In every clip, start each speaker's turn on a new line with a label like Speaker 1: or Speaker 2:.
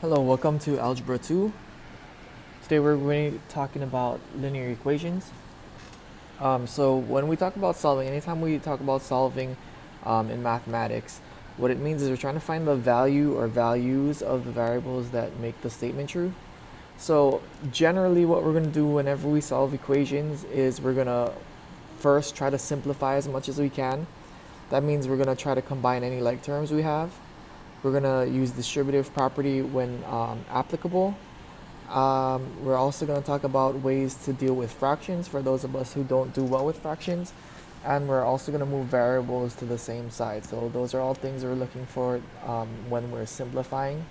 Speaker 1: Hello, welcome to Algebra 2. Today we're going to be talking about linear equations. So when we talk about solving, anytime we talk about solving in mathematics, what it means is we're trying to find the value or values of the variables that make the statement true. So generally what we're going to do whenever we solve equations is we're going to first try to simplify as much as we can. That means we're going to try to combine any like terms we have. We're going to use distributive property when applicable. We're also going to talk about ways to deal with fractions for those of us who don't do well with fractions. And we're also going to move variables to the same side. So those are all things we're looking for when we're simplifying.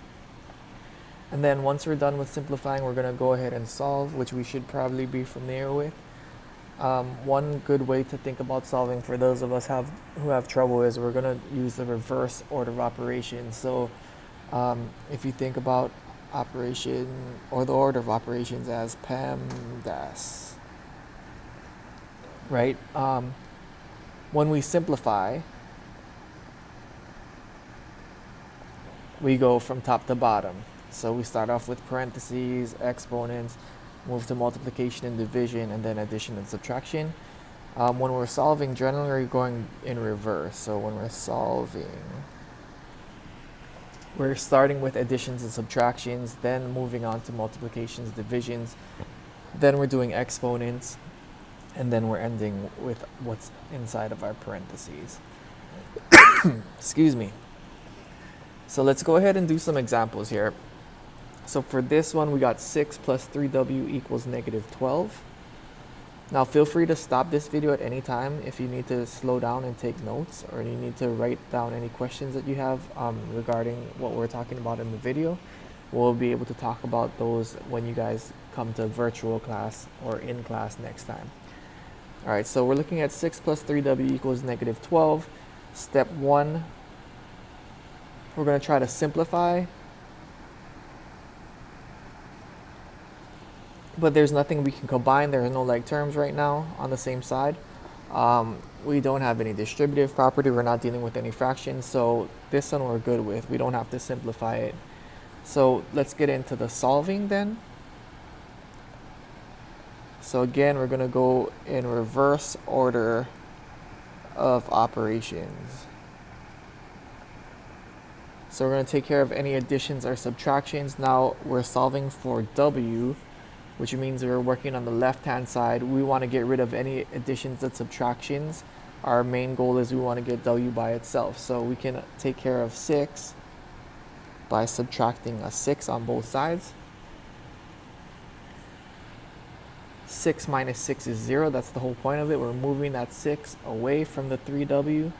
Speaker 1: And then once we're done with simplifying, we're going to go ahead and solve, which we should probably be familiar with. One good way to think about solving for those of us who have trouble is we're going to use the reverse order of operations. So if you think about operation or the order of operations as PEMDAS, right? When we simplify, we go from top to bottom. So we start off with parentheses, exponents, move to multiplication and division, and then addition and subtraction. When we're solving, generally we're going in reverse. So when we're solving, we're starting with additions and subtractions, then moving on to multiplications, divisions, then we're doing exponents, and then we're ending with what's inside of our parentheses. Excuse me. So let's go ahead and do some examples here. So for this one, we got 6 plus 3w equals negative 12. Now feel free to stop this video at any time if you need to slow down and take notes, or you need to write down any questions that you have regarding what we're talking about in the video. We'll be able to talk about those when you guys come to virtual class or in class next time. All right, so we're looking at 6 plus 3w equals negative 12. Step 1, we're going to try to simplify. But there's nothing we can combine. There are no like terms right now on the same side. We don't have any distributive property. We're not dealing with any fractions. So this one we're good with. We don't have to simplify it. So let's get into the solving then. So again, we're going to go in reverse order of operations. So we're going to take care of any additions or subtractions. Now we're solving for w, which means we're working on the left-hand side. We want to get rid of any additions and subtractions. Our main goal is we want to get w by itself. So we can take care of 6 by subtracting a 6 on both sides. 6 minus 6 is 0. That's the whole point of it. We're moving that 6 away from the 3w.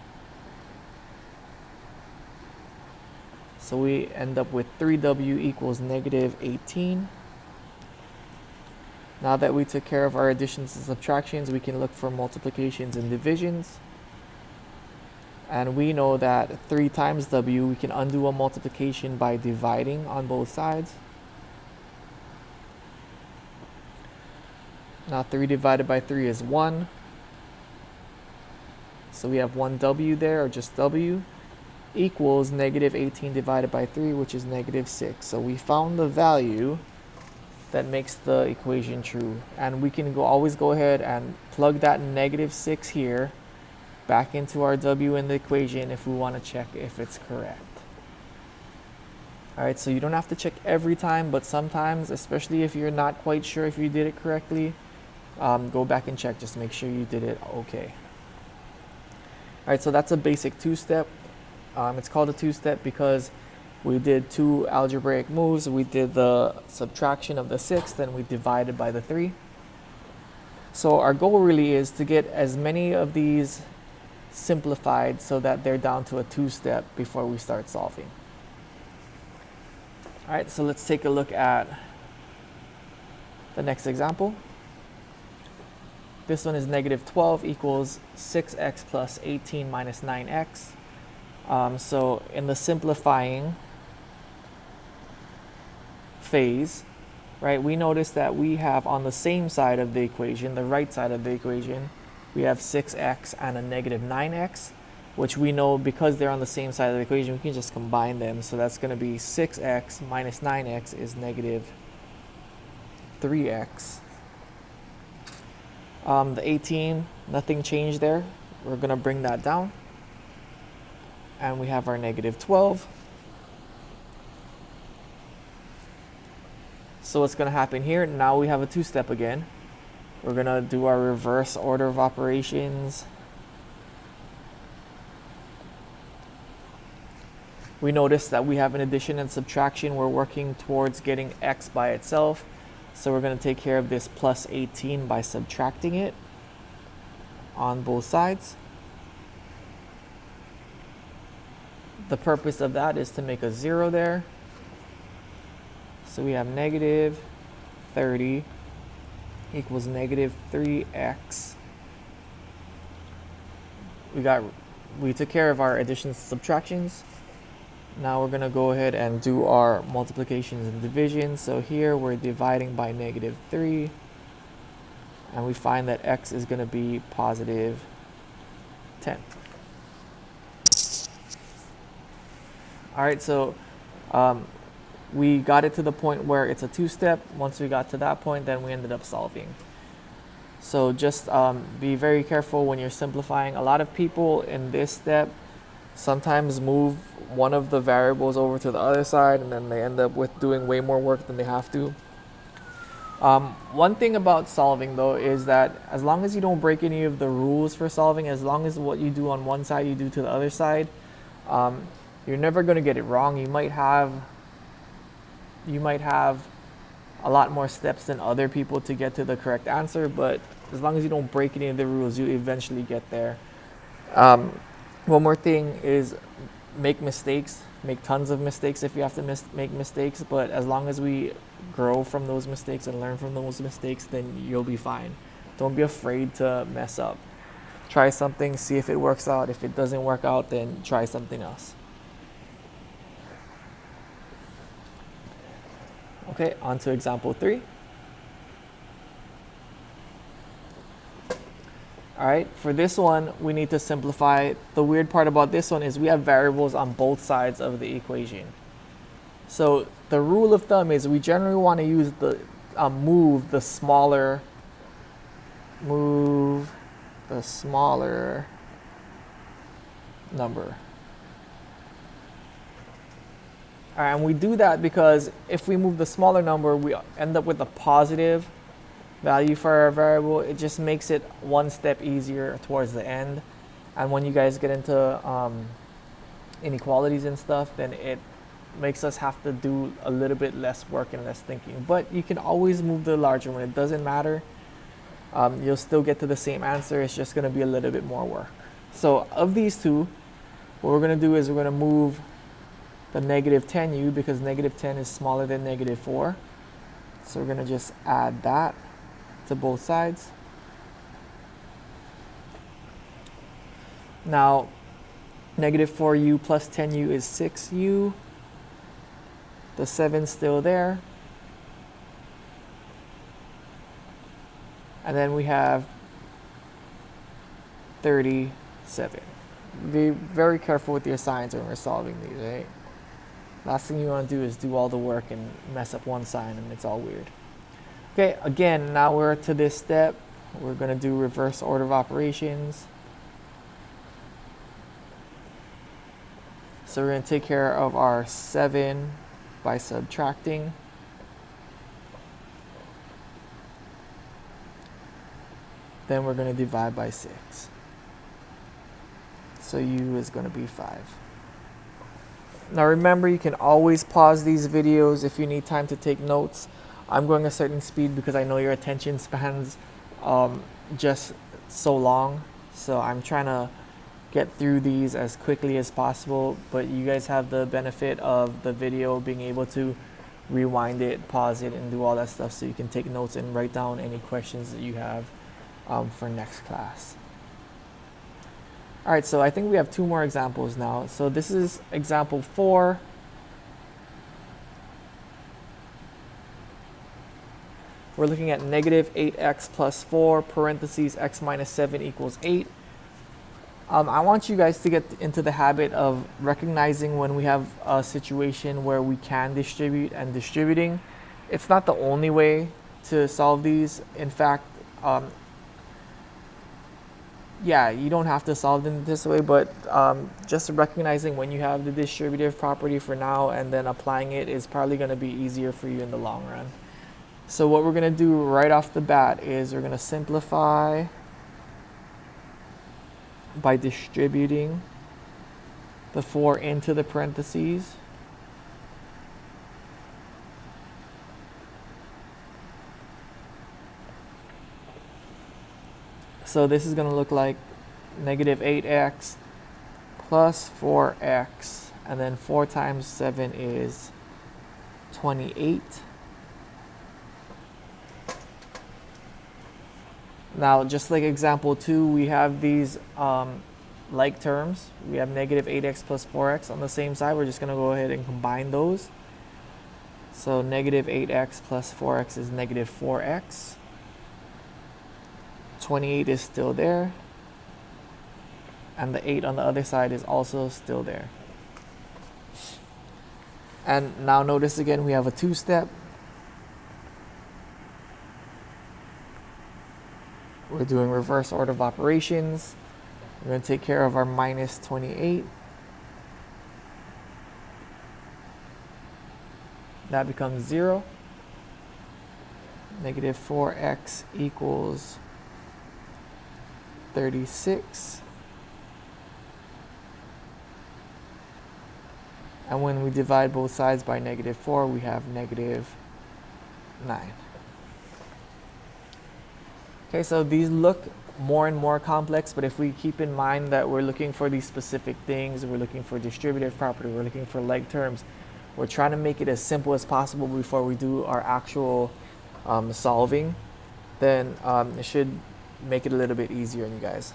Speaker 1: So we end up with 3w equals negative 18. Now that we took care of our additions and subtractions, we can look for multiplications and divisions. And we know that 3 times w, we can undo a multiplication by dividing on both sides. Now 3 divided by 3 is 1. So we have 1w there, or just w, equals negative 18 divided by 3, which is negative 6. So we found the value that makes the equation true. And we can always go ahead and plug that negative 6 here back into our w in the equation if we want to check if it's correct. All right, so you don't have to check every time, but sometimes, especially if you're not quite sure if you did it correctly, go back and check. Just make sure you did it okay. All right, so that's a basic two-step. It's called a two-step because we did 2 algebraic moves. We did the subtraction of the 6, then we divided by the 3. So our goal really is to get as many of these simplified so that they're down to a two-step before we start solving. All right, so let's take a look at the next example. This one is negative 12 equals 6x plus 18 minus 9x. So in the simplifying phase, right, we notice that we have on the same side of the equation, the right side of the equation, we have 6x and a negative 9x. which we know because they're on the same side of the equation, we can just combine them. So that's going to be 6x minus 9x is negative 3x. The 18, nothing changed there. We're going to bring that down. And we have our negative 12. So what's going to happen here? Now we have a two-step again. We're going to do our reverse order of operations. We notice that we have an addition and subtraction. We're working towards getting x by itself. So we're going to take care of this plus 18 by subtracting it on both sides. The purpose of that is to make a 0 there. So we have negative 30 equals negative 3x. We took care of our additions and subtractions. Now we're going to go ahead and do our multiplications and divisions. So here we're dividing by negative 3. And we find that x is going to be positive 10. All right, so we got it to the point where it's a two-step. Once we got to that point, then we ended up solving. So just be very careful when you're simplifying. A lot of people in this step sometimes move one of the variables over to the other side, and then they end up with doing way more work than they have to. One thing about solving, though, is that as long as you don't break any of the rules for solving, as long as what you do on one side you do to the other side, you're never going to get it wrong. You might have a lot more steps than other people to get to the correct answer, but as long as you don't break any of the rules, you eventually get there. One more thing is make mistakes, make tons of mistakes if you have to make mistakes, but as long as we grow from those mistakes and learn from those mistakes, then you'll be fine. Don't be afraid to mess up. Try something, see if it works out. If it doesn't work out, then try something else. Okay, on to example 3. All right, for this one, we need to simplify. The weird part about this one is we have variables on both sides of the equation. So the rule of thumb is we generally want to use the move the smaller number. All right, and we do that because if we move the smaller number, we end up with a positive value for our variable. It just makes it one step easier towards the end. And when you guys get into inequalities and stuff, then it makes us have to do a little bit less work and less thinking. But you can always move the larger one. It doesn't matter. You'll still get to the same answer. It's just going to be a little bit more work. So of these two, what we're going to do is we're going to move the negative 10u because negative 10 is smaller than negative 4. So we're going to just add that to both sides. Now, negative 4u plus 10u is 6u. The 7's still there. And then we have 37. Be very careful with your signs when we're solving these, right? Last thing you want to do is do all the work and mess up one sign and it's all weird. Okay, again, now we're to this step. We're going to do reverse order of operations. So we're going to take care of our 7 by subtracting. Then we're going to divide by 6. So u is going to be 5. Now remember, you can always pause these videos if you need time to take notes. I'm going a certain speed because I know your attention spans just so long. So I'm trying to get through these as quickly as possible, but you guys have the benefit of the video being able to rewind it, pause it, and do all that stuff so you can take notes and write down any questions that you have for next class. All right, so I think we have 2 more examples now. So this is example 4. We're looking at negative 8x plus 4, parentheses x minus 7 equals 8. I want you guys to get into the habit of recognizing when we have a situation where we can distribute, and distributing. It's not the only way to solve these. In fact, yeah, you don't have to solve them this way, but just recognizing when you have the distributive property for now and then applying it is probably going to be easier for you in the long run. So what we're going to do right off the bat is we're going to simplify by distributing the 4 into the parentheses. So this is going to look like negative 8x plus 4x, and then 4 times 7 is 28. Now, just like example 2, we have these like terms. We have negative 8x plus 4x on the same side. We're just going to go ahead and combine those. So negative 8x plus 4x is negative 4x. 28 is still there. And the 8 on the other side is also still there. And now notice again, we have a two-step. We're doing reverse order of operations. We're going to take care of our minus 28. That becomes 0. Negative 4x equals 36. And when we divide both sides by negative 4, we have negative 9. Okay, so these look more and more complex, but if we keep in mind that we're looking for these specific things, we're looking for distributive property, we're looking for like terms, we're trying to make it as simple as possible before we do our actual solving, then it should make it a little bit easier on you guys.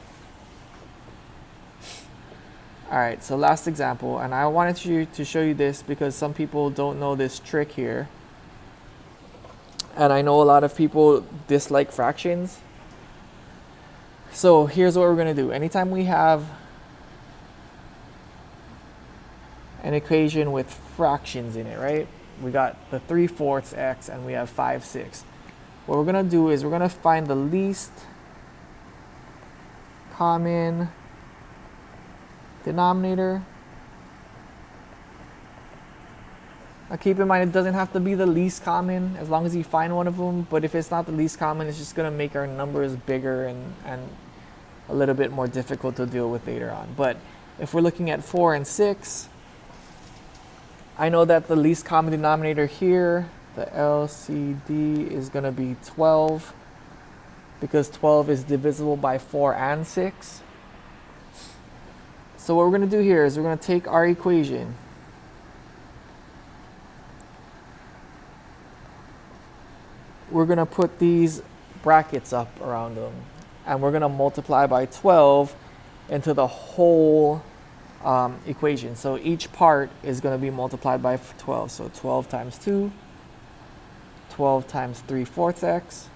Speaker 1: All right, so last example, and I wanted to show you this because some people don't know this trick here. And I know a lot of people dislike fractions. So here's what we're going to do. Anytime we have an equation with fractions in it, right? We got the 3/4 x and we have 5/6. What we're going to do is we're going to find the least common denominator. Now keep in mind, it doesn't have to be the least common as long as you find one of them, but if it's not the least common, it's just going to make our numbers bigger and a little bit more difficult to deal with later on. But if we're looking at 4 and 6, I know that the least common denominator here, the LCD, is going to be 12 because 12 is divisible by 4 and 6. So what we're going to do here is we're going to take our equation, we're going to put these brackets up around them, and we're going to multiply by 12 into the whole equation. So each part is going to be multiplied by 12. So 12 times 2, 12 times 3/4 x,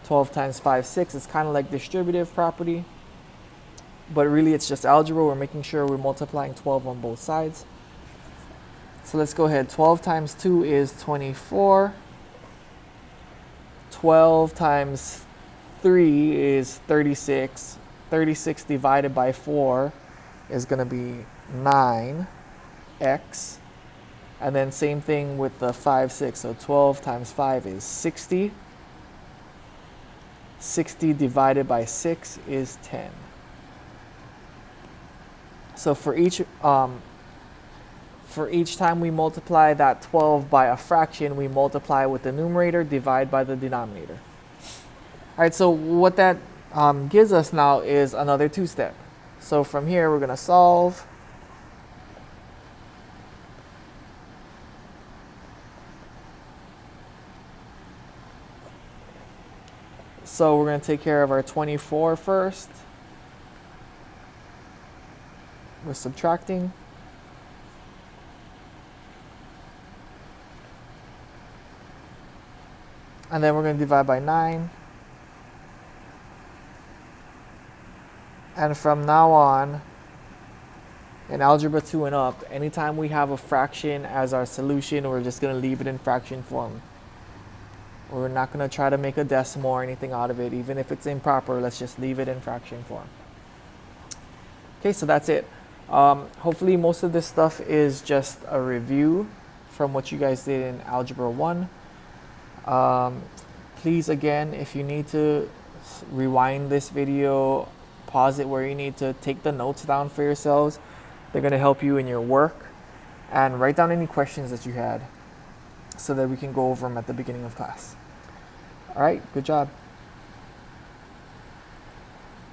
Speaker 1: 12 times 5/6. It's kind of like distributive property, but really it's just algebra. We're making sure we're multiplying 12 on both sides. So let's go ahead. 12 times 2 is 24. 12 times 3 is 36. 36 divided by 4 is going to be 9x. And then same thing with the 5/6. So 12 times 5 is 60. 60 divided by 6 is 10. So for each time we multiply that 12 by a fraction, we multiply with the numerator, divide by the denominator. All right, so what that gives us now is another two-step. So from here, we're going to solve. So we're going to take care of our 24 first. We're subtracting. And then we're going to divide by 9. And from now on, in Algebra 2 and up, anytime we have a fraction as our solution, we're just going to leave it in fraction form. We're not going to try to make a decimal or anything out of it. Even if it's improper, let's just leave it in fraction form. Okay, so that's it. Hopefully most of this stuff is just a review from what you guys did in Algebra 1. Please, again, if you need to rewind this video, pause it where you need to, take the notes down for yourselves. They're going to help you in your work. And write down any questions that you had so that we can go over them at the beginning of class. All right, good job.